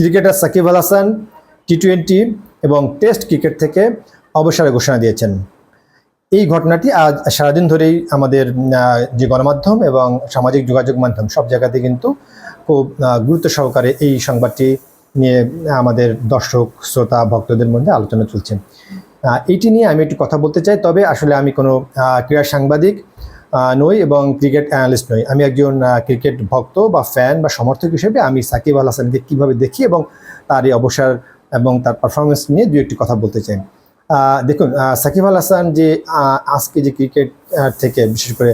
Cricketer Shakib Al Hasan টি-20 এবং test cricket থেকে অবসরের ঘোষণা দিয়েছেন। এই ঘটনাটি আজ সারাদিন ধরেই আমাদের যে গণমাধ্যম এবং সামাজিক যোগাযোগ মাধ্যম সব জায়গাতে কিন্তু খুব গুরুত্ব সহকারে এই সংবাদটি নিয়ে আমাদের দর্শক শ্রোতা ভক্তদের মধ্যে আলোচনা চলছে। এইটি নিয়ে আমি একটু কথা বলতে চাই, তবে আসলে আমি কোনো ক্রীড়া সাংবাদিক নই এবং ক্রিকেট অ্যানালিস্ট নই। আমি একজন ক্রিকেট ভক্ত বা ফ্যান বা সমর্থক হিসেবে আমি সাকিব আল হাসানকে কীভাবে দেখি এবং তার এই অবসর এবং তার পারফরমেন্স নিয়ে দু একটি কথা বলতে চাই। দেখুন, সাকিব আল হাসান যে আজকে যে ক্রিকেট থেকে বিশেষ করে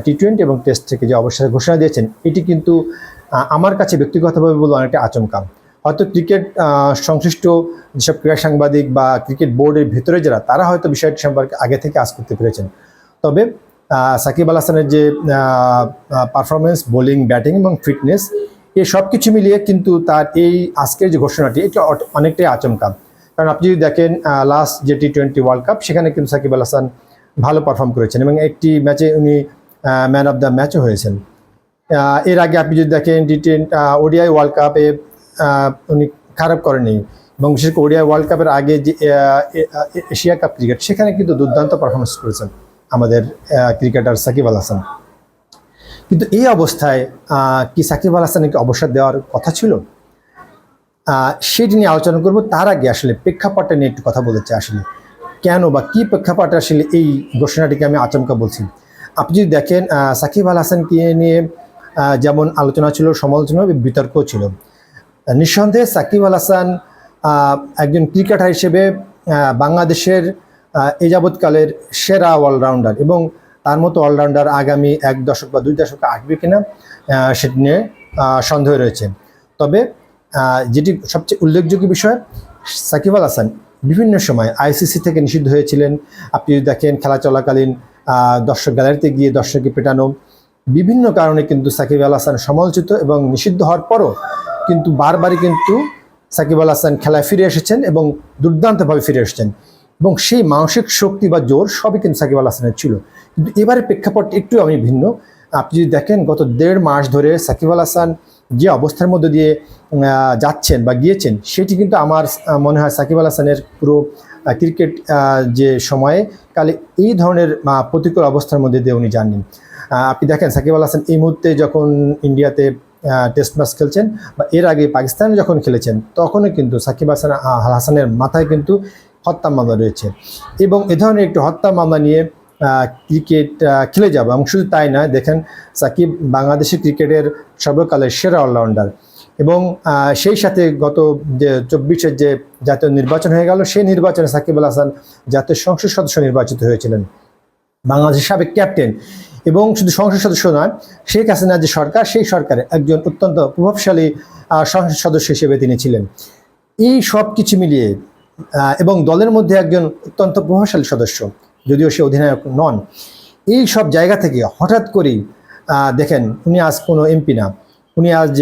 টি-20 এবং টেস্ট থেকে যে অবসরের ঘোষণা দিয়েছেন, এটি কিন্তু আমার কাছে ব্যক্তিগতভাবে বলবো অনেকটা আচমকা। হয়তো ক্রিকেট সংশ্লিষ্ট যেসব ক্রীড়া সাংবাদিক বা ক্রিকেট বোর্ডের ভেতরে যারা, তারা হয়তো বিষয়টি সম্পর্কে আগে থেকে আজ করতে পেরেছেন। তবে সাকিব আল হাসানের যে পারফরমেন্স, বোলিং, ব্যাটিং এবং ফিটনেস, এই সব কিছু মিলিয়ে কিন্তু তার এই আজকের যে ঘোষণাটি, এটা অনেকটাই আচমকা। কারণ আপনি যদি দেখেন লাস্ট যে টি-20 ওয়ার্ল্ড কাপ, সেখানে কিন্তু সাকিব আল হাসান ভালো পারফর্ম করেছেন এবং একটি ম্যাচে উনি ম্যান অফ দ্য ম্যাচও হয়েছেন। এর আগে আপনি যদি দেখেন ওডিআই ওয়ার্ল্ড কাপে উনি খারাপ করেনি এবং বিশেষ করে ওডিআই ওয়ার্ল্ড কাপের আগে যে এশিয়া কাপ ক্রিকেট, সেখানে কিন্তু দুর্দান্ত পারফরমেন্স করেছেন আমাদের ক্রিকেটার সাকিব আল হাসান। কিন্তু এই অবস্থায় কি সাকিব আল হাসানকে অবসর দেওয়ার কথা ছিল? সেটি নিয়ে আলোচনা করব। তার আগে আসলে প্রেক্ষাপটটা নিয়ে একটু কথা বলতে চাই। আসলে কেন বা কী প্রেক্ষাপটে আসলে এই ঘোষণাটিকে আমি আচমকা বলছি। আপনি যদি দেখেন সাকিব আল হাসানকে নিয়ে যেমন আলোচনা ছিল, সমালোচনা বিতর্ক ছিল। নিঃসন্দেহে সাকিব আল হাসান একজন ক্রিকেটার হিসেবে বাংলাদেশের এ যাবৎকালের সেরা অলরাউন্ডার এবং তার মতো অলরাউন্ডার আগামী 1 দশক বা 2 দশকে আসবে কিনা সেটি নিয়ে সন্দেহ রয়েছে। তবে যেটি সবচেয়ে উল্লেখযোগ্য বিষয়, সাকিব আল হাসান বিভিন্ন সময় আইসিসি থেকে নিষিদ্ধ হয়েছিলেন। আপনি যদি দেখেন খেলা চলাকালীন দর্শক গ্যালারিতে গিয়ে দর্শককে পেটানো, বিভিন্ন কারণে কিন্তু সাকিব আল হাসান সমালোচিত এবং নিষিদ্ধ হওয়ার পরও কিন্তু বারবারই কিন্তু সাকিব আল হাসান খেলায় ফিরে এসেছেন এবং দুর্দান্তভাবে ফিরে এসেছেন এবং সেই মানসিক শক্তি বা জোর সবই কিন্তু সাকিব আল হাসানের ছিল। কিন্তু এবারে প্রেক্ষাপট একটু আমি ভিন্ন। আপনি যদি দেখেন গত 1.5 মাস ধরে সাকিব আল হাসান যে অবস্থার মধ্যে দিয়ে যাচ্ছেন বা গিয়েছেন, সেটি কিন্তু আমার মনে হয় সাকিব আল হাসানের পুরো ক্রিকেট যে সময়ে কালে এই ধরনের প্রতিকূল অবস্থার মধ্যে দিয়ে উনি যাননি। আপনি দেখেন সাকিব আল হাসান এই মুহূর্তে যখন ইন্ডিয়াতে টেস্ট ম্যাচ খেলছেন বা এর আগে পাকিস্তানে যখন খেলেছেন, তখনও কিন্তু সাকিব আল হাসানের মাথায় কিন্তু হত্যা মামলা রয়েছে এবং এ ধরনের একটি হত্যা মামলা নিয়ে ক্রিকেট খেলে যাবে। এবং শুধু তাই নয়, দেখেন সাকিব বাংলাদেশের ক্রিকেটের সর্বকালের সেরা অলরাউন্ডার এবং সেই সাথে গত যে 24-এর যে জাতীয় নির্বাচন হয়ে গেল, সেই নির্বাচনে সাকিব আল হাসান জাতীয় সংসদ সদস্য নির্বাচিত হয়েছিলেন, বাংলাদেশের সাবেক ক্যাপ্টেন। এবং শুধু সংসদ সদস্য নয়, শেখ হাসিনার যে সরকার, সেই সরকারে একজন অত্যন্ত প্রভাবশালী সংসদ সদস্য হিসেবে তিনি ছিলেন। এই সব কিছু মিলিয়ে এবং দলের মধ্যে একজন অত্যন্ত প্রভাবশালী সদস্য, যদিও সে অধিনায়ক নন, এই সব জায়গা থেকে হঠাৎ করেই দেখেন উনি আজ কোনো এমপি না, উনি আজ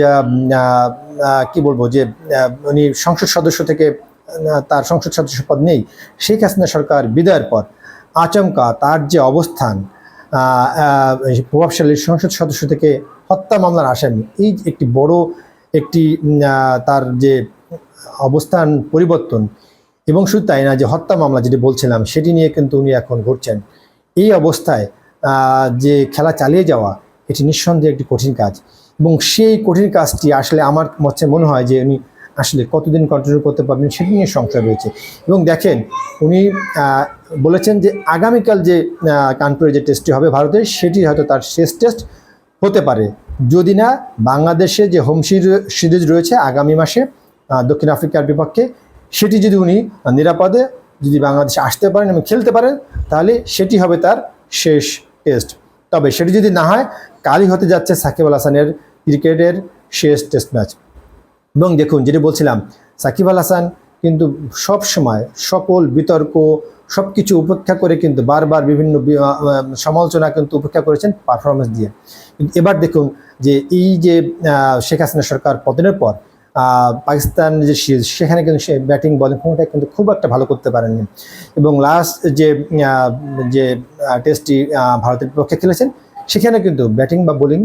কি বলবো যে উনি সংসদ সদস্য থেকে তার সংসদ সদস্য পদ নেই। শেখ হাসিনা সরকার বিদায়ের পর আচমকা তার যে অবস্থান, প্রভাবশালী সংসদ সদস্য থেকে হত্যা মামলার আসামি, এই একটি বড় একটি তার যে অবস্থান পরিবর্তন। এবং শুধু তাই না, যে হত্যা মামলা যেটি বলছিলাম, সেটি নিয়ে কিন্তু উনি এখন ঘুরছেন। এই অবস্থায় যে খেলা চালিয়ে যাওয়া, এটি নিঃসন্দেহে একটি কঠিন কাজ এবং সেই কঠিন কাজটি আসলে আমার মনে হয় যে উনি আসলে কতদিন কন্টিনিউ করতে পারবেন সেটি নিয়ে সংশয় রয়েছে। এবং দেখেন উনি বলেছেন যে আগামীকাল যে কানপুরে যে টেস্টটি হবে ভারতের, সেটি হয়তো তার শেষ টেস্ট হতে পারে, যদি না বাংলাদেশে যে হোম সিরিজ রয়েছে আগামী মাসে দক্ষিণ আফ্রিকার বিপক্ষে, সেটি যদি উনি নিরাপদে যদি বাংলাদেশে আসতে পারেন এবং খেলতে পারেন, তাহলে সেটি হবে তার শেষ টেস্ট। তবে সেটি যদি না হয়, কালই হতে যাচ্ছে সাকিব আল হাসানের ক্রিকেটের শেষ টেস্ট ম্যাচ। এবং দেখুন, যেটি বলছিলাম, সাকিব আল হাসান কিন্তু সব সময় সকল বিতর্ক সব কিছু উপেক্ষা করে কিন্তু বারবার বিভিন্ন সমালোচনা কিন্তু উপেক্ষা করেছেন পারফরমেন্স দিয়ে। কিন্তু এবার দেখুন যে এই যে শেখ হাসিনা সরকার পতনের পর পাকিস্তান যে সিরিজ, সেখানে কিন্তু সে ব্যাটিং বলিং ক্ষমতা কিন্তু খুব একটা ভালো করতে পারেননি এবং লাস্ট যে টেস্টটি ভারতের বিপক্ষে খেলেছেন, সেখানে কিন্তু ব্যাটিং বা বোলিং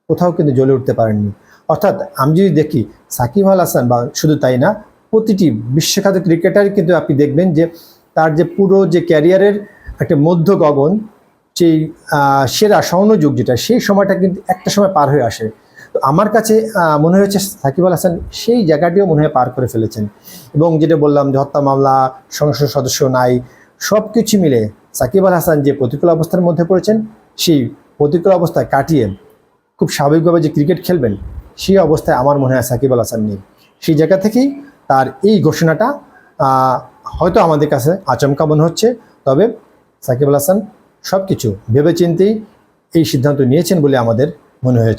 কোথাও কিন্তু জ্বলে উঠতে পারেননি। অর্থাৎ আমি যদি দেখি সাকিব আল হাসান বা শুধু তাই না, প্রতিটি বিশ্বখ্যাত ক্রিকেটারই কিন্তু আপনি দেখবেন যে তার যে পুরো যে ক্যারিয়ারের একটা মধ্য গগন, সেই সেরা স্বর্ণযুগ যেটা, সেই সময়টা কিন্তু একটা সময় পার হয়ে আসে। তো আমার কাছে মনে হয়েছে সাকিব আল হাসান সেই জায়গাটিও মনে হয় পার করে ফেলেছেন। এবং যেটা বললাম যে হত্যা মামলা, সংসদ সদস্য নাই, সব কিছু মিলে সাকিব আল হাসান যে প্রতিকূল অবস্থার মধ্যে পড়েছেন, সেই প্রতিকূল অবস্থায় কাটিয়ে খুব স্বাভাবিকভাবে যে ক্রিকেট খেলবেন, সেই অবস্থায় আমার মনে হয় সাকিব আল হাসান নেই। সেই জায়গা থেকেই তার এই ঘোষণাটা হয়তো আমাদের কাছে আচমকা মনে হচ্ছে, তবে সাকিব আল হাসান সব কিছু ভেবেচিন্তেই এই সিদ্ধান্ত নিয়েছেন বলে আমাদের মনে হয়েছে।